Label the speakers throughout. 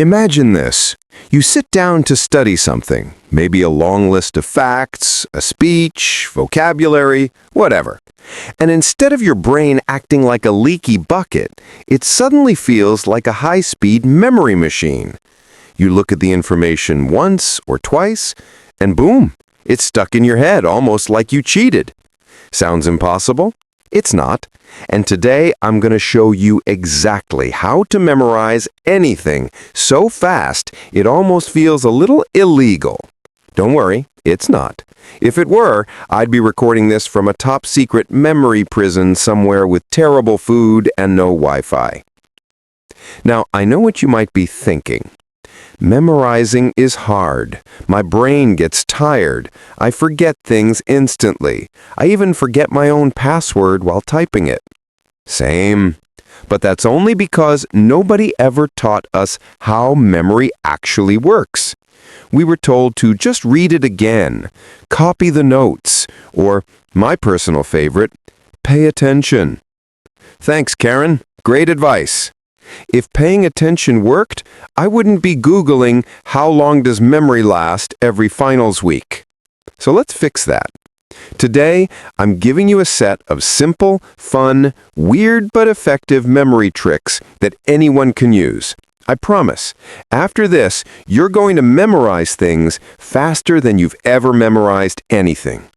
Speaker 1: Imagine this. You sit down to study something, maybe a long list of facts, a speech, vocabulary, whatever. And instead of your brain acting like a leaky bucket, it suddenly feels like a high-speed memory machine. You look at the information once or twice, and boom, it's stuck in your head almost like you cheated. Sounds impossible? It's not. And today I'm going to show you exactly how to memorize anything so fast it almost feels a little illegal. Don't worry, it's not. If it were, I'd be recording this from a top-secret memory prison somewhere with terrible food and no Wi-Fi. Now, I know what you might be thinking. Memorizing is hard. My brain gets tired. I forget things instantly. I even forget my own password while typing it. Same. But that's only because nobody ever taught us how memory actually works. We were told to just read it again, copy the notes, or, my personal favorite, pay attention. Thanks, Karen. Great advice. If paying attention worked, I wouldn't be Googling how long does memory last every finals week. So let's fix that. Today, I'm giving you a set of simple, fun, weird but effective memory tricks that anyone can use. I promise. After this, you're going to memorize things faster than you've ever memorized anything.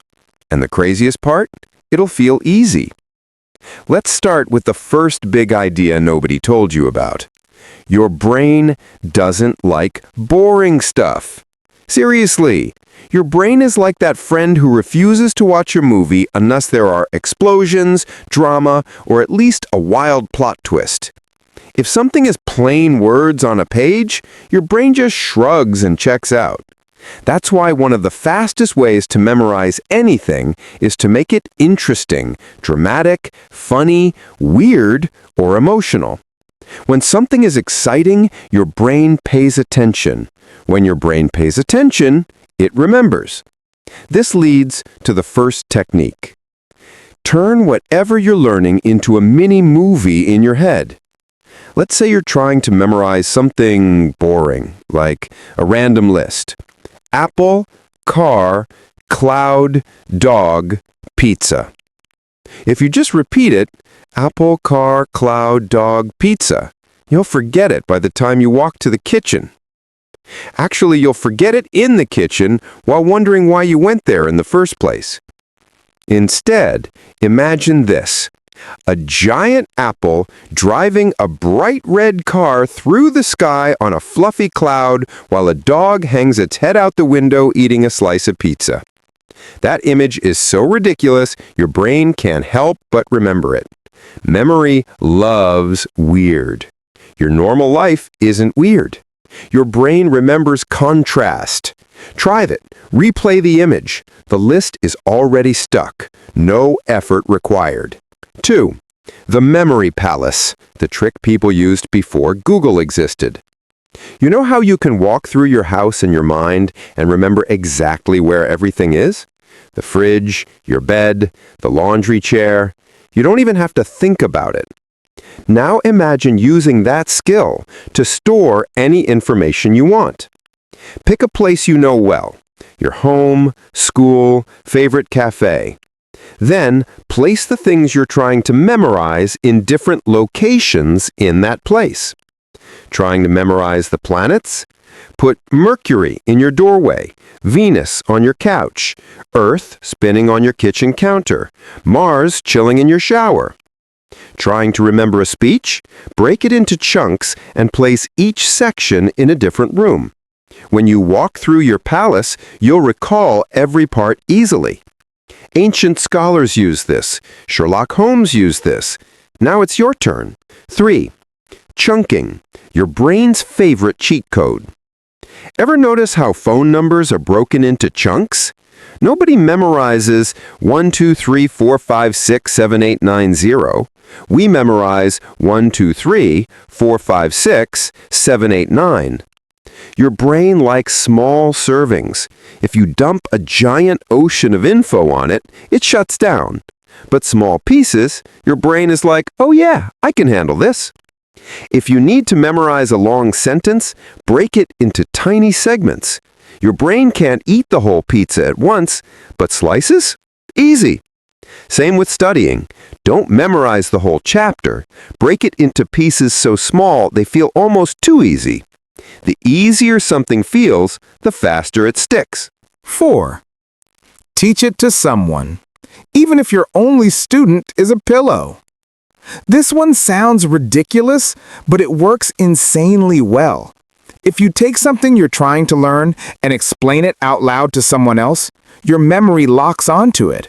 Speaker 1: And the craziest part? It'll feel easy. Let's start with the first big idea nobody told you about. Your brain doesn't like boring stuff. Seriously, your brain is like that friend who refuses to watch a movie unless there are explosions, drama, or at least a wild plot twist. If something is plain words on a page, your brain just shrugs and checks out. That's why one of the fastest ways to memorize anything is to make it interesting, dramatic, funny, weird, or emotional. When something is exciting, your brain pays attention. When your brain pays attention, it remembers. This leads to the first technique. Turn whatever you're learning into a mini movie in your head. Let's say you're trying to memorize something boring, like a random list. Apple, car, cloud, dog, pizza. If you just repeat it, apple, car, cloud, dog, pizza, you'll forget it by the time you walk to the kitchen. Actually, you'll forget it in the kitchen while wondering why you went there in the first place. Instead, imagine this. A giant apple driving a bright red car through the sky on a fluffy cloud while a dog hangs its head out the window eating a slice of pizza. That image is so ridiculous, your brain can't help but remember it. Memory loves weird. Your normal life isn't weird. Your brain remembers contrast. Try it. Replay the image. The list is already stuck. No effort required. 2. The memory palace, the trick people used before Google existed. You know how you can walk through your house in your mind and remember exactly where everything is? The fridge, your bed, the laundry chair. You don't even have to think about it. Now imagine using that skill to store any information you want. Pick a place you know well, your home, school, favorite cafe. Then, place the things you're trying to memorize in different locations in that place. Trying to memorize the planets? Put Mercury in your doorway, Venus on your couch, Earth spinning on your kitchen counter, Mars chilling in your shower. Trying to remember a speech? Break it into chunks and place each section in a different room. When you walk through your palace, you'll recall every part easily. Ancient scholars use this. Sherlock Holmes used this. Now it's your turn. 3. Chunking, your brain's favorite cheat code. Ever notice how phone numbers are broken into chunks? Nobody memorizes 1, 2, 3, 4, 5, 6, 7, 8, 9, 0. We memorize 1, 2, 3, 4, 5, 6, 7, 8, 9. Your brain likes small servings. If you dump a giant ocean of info on it, it shuts down. But small pieces, your brain is like, oh yeah, I can handle this. If you need to memorize a long sentence, break it into tiny segments. Your brain can't eat the whole pizza at once, but slices? Easy. Same with studying. Don't memorize the whole chapter. Break it into pieces so small they feel almost too easy. The easier something feels, the faster it sticks.
Speaker 2: 4. Teach it to someone, even if your only student is a pillow. This one sounds ridiculous, but it works insanely well. If you take something you're trying to learn and explain it out loud to someone else, your memory locks onto it.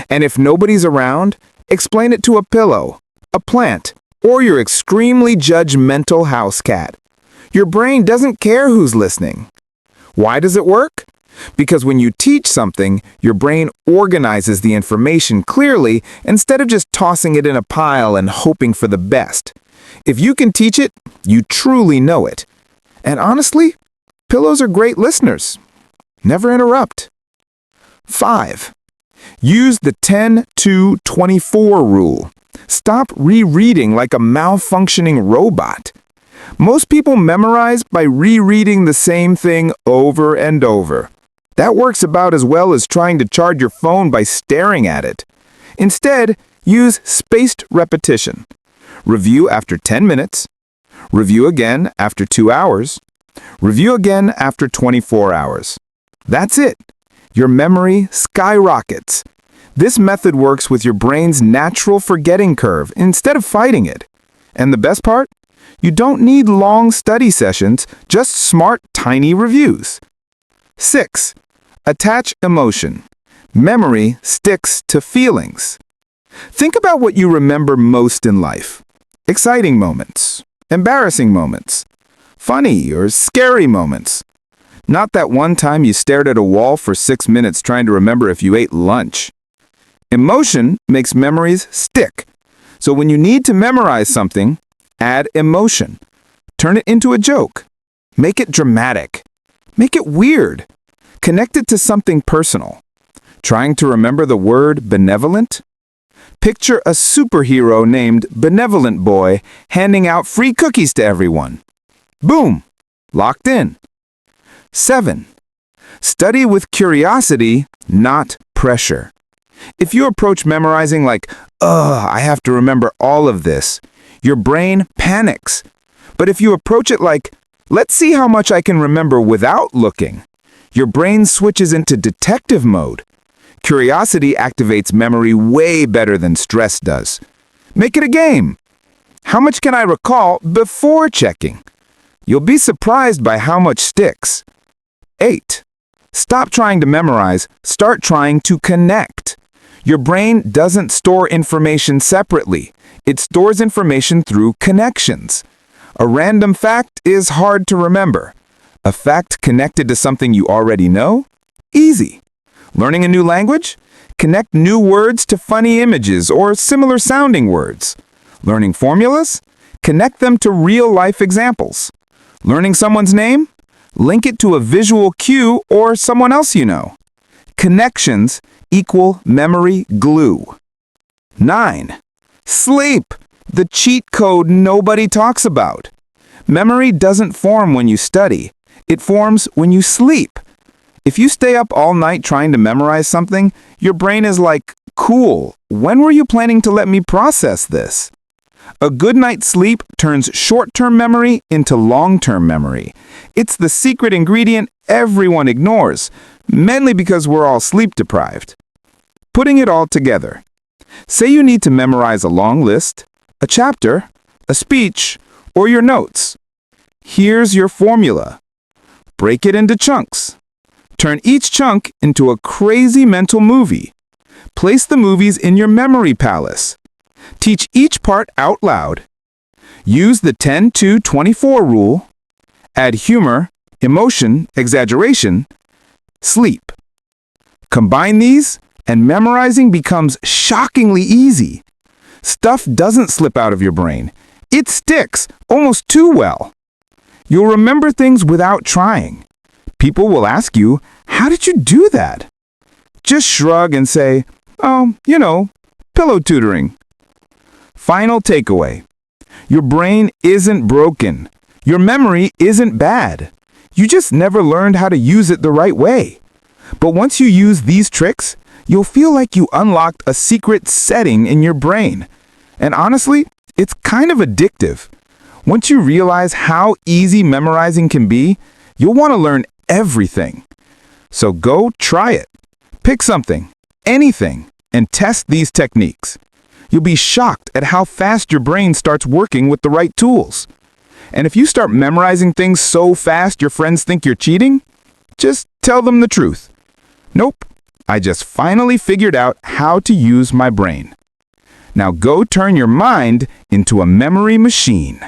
Speaker 2: And if nobody's around, explain it to a pillow, a plant, or your extremely judgmental house cat. Your brain doesn't care who's listening. Why does it work? Because when you teach something, your brain organizes the information clearly instead of just tossing it in a pile and hoping for the best. If you can teach it, you truly know it. And honestly, pillows are great listeners. Never interrupt. 5. Use the 10-2-24 rule. Stop rereading like a malfunctioning robot. Most people memorize by rereading the same thing over and over. That works about as well as trying to charge your phone by staring at it. Instead, use spaced repetition. Review after 10 minutes. Review again after 2 hours. Review again after 24 hours. That's it. Your memory skyrockets. This method works with your brain's natural forgetting curve instead of fighting it. And the best part? You don't need long study sessions, just smart, tiny reviews. 6. Attach emotion. Memory sticks to feelings. Think about what you remember most in life. Exciting moments, embarrassing moments, funny or scary moments. Not that one time you stared at a wall for 6 minutes trying to remember if you ate lunch. Emotion makes memories stick. So when you need to memorize something, add emotion. Turn it into a joke. Make it dramatic. Make it weird. Connect it to something personal. Trying to remember the word benevolent? Picture a superhero named Benevolent Boy handing out free cookies to everyone. Boom! Locked in. 7. Study with curiosity, not pressure. If you approach memorizing like, I have to remember all of this, your brain panics. But if you approach it like, let's see how much I can remember without looking, your brain switches into detective mode. Curiosity activates memory way better than stress does. Make it a game. How much can I recall before checking? You'll be surprised by how much sticks. 8. Stop trying to memorize, start trying to connect. Your brain doesn't store information separately. It stores information through connections. A random fact is hard to remember. A fact connected to something you already know? Easy. Learning a new language? Connect new words to funny images or similar sounding words. Learning formulas? Connect them to real-life examples. Learning someone's name? Link it to a visual cue or someone else you know. Connections equal memory glue. 9. Sleep, the cheat code nobody talks about. Memory doesn't form when you study. It forms when you sleep. If you stay up all night trying to memorize something, your brain is like, cool, when were you planning to let me process this? A good night's sleep turns short-term memory into long-term memory. It's the secret ingredient everyone ignores, mainly because we're all sleep-deprived. Putting it all together. Say you need to memorize a long list, a chapter, a speech, or your notes. Here's your formula. Break it into chunks. Turn each chunk into a crazy mental movie. Place the movies in your memory palace. Teach each part out loud. Use the 10-2-24 rule. Add humor, emotion, exaggeration, sleep. Combine these, and memorizing becomes shockingly easy. Stuff doesn't slip out of your brain. It sticks almost too well. You'll remember things without trying. People will ask you, how did you do that? Just shrug and say, pillow tutoring. Final takeaway. Your brain isn't broken. Your memory isn't bad. You just never learned how to use it the right way. But once you use these tricks, you'll feel like you unlocked a secret setting in your brain. And honestly, it's kind of addictive. Once you realize how easy memorizing can be, you'll want to learn everything. So go try it. Pick something, anything, and test these techniques. You'll be shocked at how fast your brain starts working with the right tools. And if you start memorizing things so fast your friends think you're cheating, just tell them the truth. Nope, I just finally figured out how to use my brain. Now go turn your mind into a memory machine.